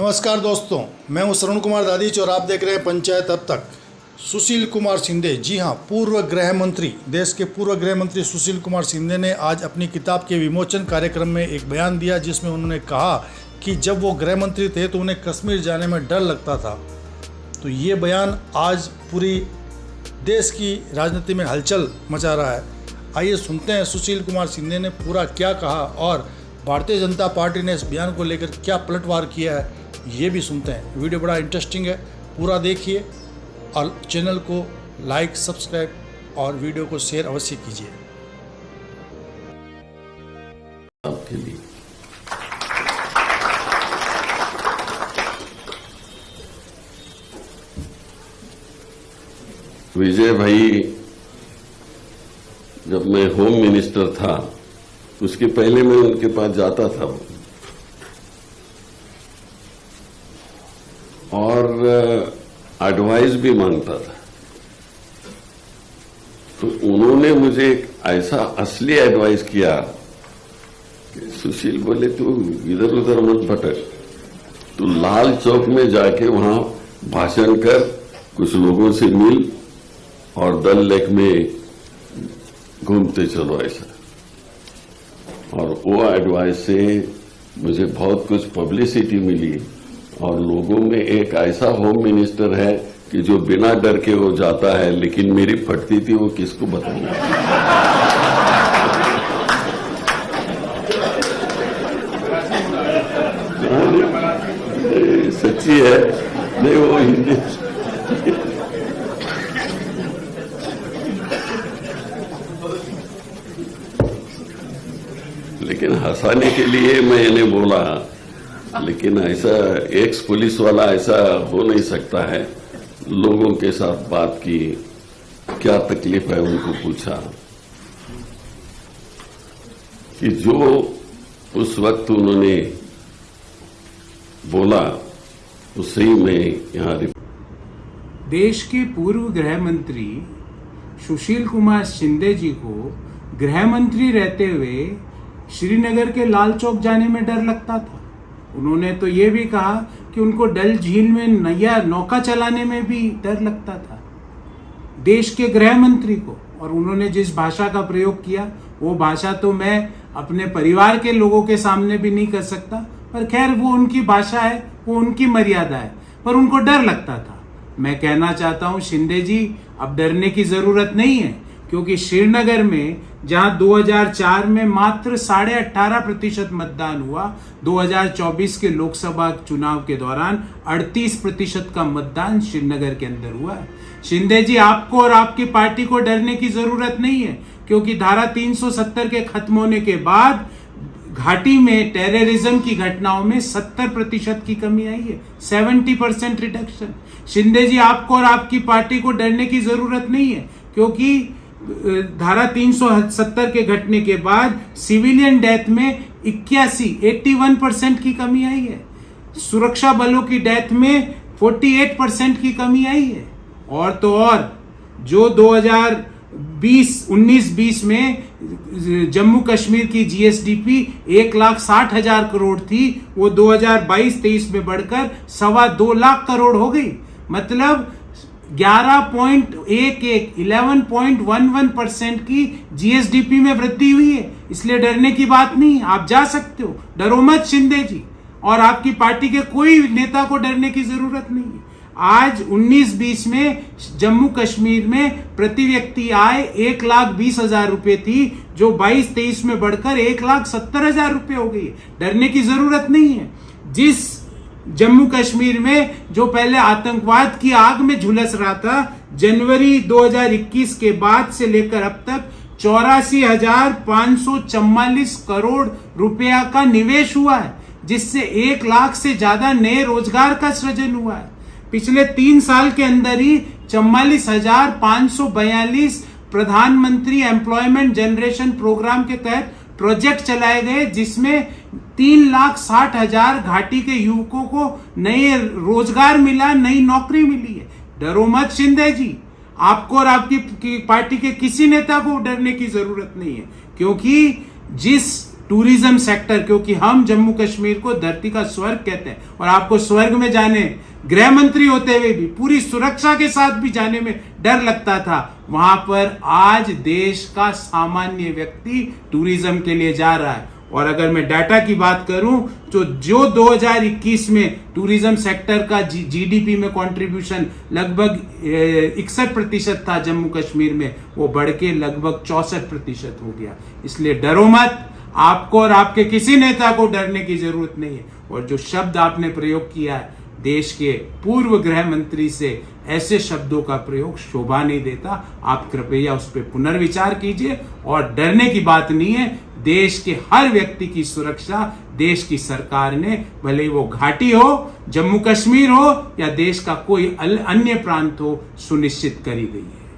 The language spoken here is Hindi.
नमस्कार दोस्तों, मैं हूं श्रवण कुमार दादीच और आप देख रहे हैं पंचायत अब तक। सुशील कुमार शिंदे, जी हां, पूर्व गृह मंत्री, देश के पूर्व गृह मंत्री सुशील कुमार शिंदे ने आज अपनी किताब के विमोचन कार्यक्रम में एक बयान दिया जिसमें उन्होंने कहा कि जब वो गृह मंत्री थे तो उन्हें कश्मीर जाने में डर लगता था। तो ये बयान आज पूरी देश की राजनीति में हलचल मचा रहा है। आइए सुनते हैं सुशील कुमार शिंदे ने पूरा क्या कहा और भारतीय जनता पार्टी ने इस बयान को लेकर क्या पलटवार किया है, ये भी सुनते हैं। वीडियो बड़ा इंटरेस्टिंग है, पूरा देखिए और चैनल को लाइक, सब्सक्राइब और वीडियो को शेयर अवश्य कीजिए। आपके लिए विजय भाई, जब मैं होम मिनिस्टर था उसके पहले मैं उनके पास जाता था और एडवाइस भी मांगता था। तो उन्होंने मुझे एक ऐसा असली एडवाइस किया कि सुशील बोले, तू इधर उधर मत भटक, तू लाल चौक में जाके वहां भाषण कर, कुछ लोगों से मिल और डल लेक में घूमते चलो ऐसा। और वो एडवाइस से मुझे बहुत कुछ पब्लिसिटी मिली और लोगों में एक ऐसा होम मिनिस्टर है कि जो बिना डर के वो जाता है, लेकिन मेरी फटती थी वो किसको बताऊंगा। सच्ची है, नहीं वो हिंदी। लेकिन हंसाने के लिए मैंने बोला, लेकिन ऐसा एक्स पुलिस वाला ऐसा हो नहीं सकता है। लोगों के साथ बात की, क्या तकलीफ है उनको पूछा कि जो उस वक्त उन्होंने बोला उससे ही मैं यहां। देश के पूर्व गृह मंत्री सुशील कुमार शिंदे जी को गृह मंत्री रहते हुए श्रीनगर के लाल चौक जाने में डर लगता था। उन्होंने तो ये भी कहा कि उनको डल झील में नौका चलाने में भी डर लगता था, देश के गृह मंत्री को। और उन्होंने जिस भाषा का प्रयोग किया वो भाषा तो मैं अपने परिवार के लोगों के सामने भी नहीं कर सकता, पर खैर वो उनकी भाषा है, वो उनकी मर्यादा है, पर उनको डर लगता था। मैं कहना चाहता हूं शिंदे जी, अब डरने की जरूरत नहीं है, क्योंकि श्रीनगर में जहां 2004 में मात्र 18.5% मतदान हुआ, 2024 के लोकसभा चुनाव के दौरान 38% का मतदान श्रीनगर के अंदर हुआ है। शिंदे जी, आपको और आपकी पार्टी को डरने की जरूरत नहीं है, क्योंकि धारा 370 के खत्म होने के बाद घाटी में टेररिज्म की घटनाओं में 70% की कमी आई है, 70% रिडक्शन। शिंदे जी, आपको और आपकी पार्टी को डरने की जरूरत नहीं है, क्योंकि धारा 370 के घटने के बाद सिविलियन डेथ में 81% की कमी आई है, सुरक्षा बलों की डेथ में 48% की कमी आई है। और तो और जो 2019-20 में जम्मू कश्मीर की जीएसडीपी 1,60,000 करोड़ थी, वो 2022-23 में बढ़कर 2.25 लाख करोड़ हो गई। मतलब 11.11% की जीएसडीपी में वृद्धि हुई है। इसलिए डरने की बात नहीं, आप जा सकते हो, डरो मत शिंदे जी। और आपकी पार्टी के कोई नेता को डरने की जरूरत नहीं है। आज 19-20 में जम्मू कश्मीर में प्रति व्यक्ति आय 1,20,000 रुपए थी, जो 22-23 में बढ़कर 1,70,000 रुपए हो गई। डरने की जरूरत नहीं है। जिस जम्मू कश्मीर में जो पहले आतंकवाद की आग में झुलस रहा था, जनवरी 2021 के बाद से लेकर अब तक 84,544 करोड़ रुपया का निवेश हुआ है, जिससे 1 लाख से ज्यादा नए रोजगार का सृजन हुआ है। पिछले 3 साल के अंदर ही 44,542 प्रधानमंत्री एम्प्लॉयमेंट जनरेशन प्रोग्राम के तहत प्रोजेक्ट चलाए गए, जिसमें 3,60,000 घाटी के युवकों को नए रोजगार मिला, नई नौकरी मिली है। डरो मत शिंदे जी, आपको और आपकी पार्टी के किसी नेता को डरने की जरूरत नहीं है, क्योंकि जिस टूरिज्म सेक्टर, क्योंकि हम जम्मू कश्मीर को धरती का स्वर्ग कहते हैं और आपको स्वर्ग में जाने, गृह मंत्री होते हुए भी पूरी सुरक्षा के साथ भी जाने में डर लगता था, वहां पर आज देश का सामान्य व्यक्ति टूरिज्म के लिए जा रहा है। और अगर मैं डाटा की बात करूं तो जो 2021 में टूरिज्म सेक्टर का जीडीपी में कंट्रीब्यूशन लगभग 61% था जम्मू कश्मीर में, वो बढ़ के लगभग 64% हो गया। इसलिए डरो मत, आपको और आपके किसी नेता को डरने की जरूरत नहीं है। और जो शब्द आपने प्रयोग किया है देश के पूर्व गृह मंत्री से, ऐसे शब्दों का प्रयोग शोभा नहीं देता। आप कृपया उस पर पुनर्विचार कीजिए। और डरने की बात नहीं है, देश के हर व्यक्ति की सुरक्षा देश की सरकार ने, भले वो घाटी हो, जम्मू कश्मीर हो या देश का कोई अन्य प्रांत हो, सुनिश्चित करी गई है।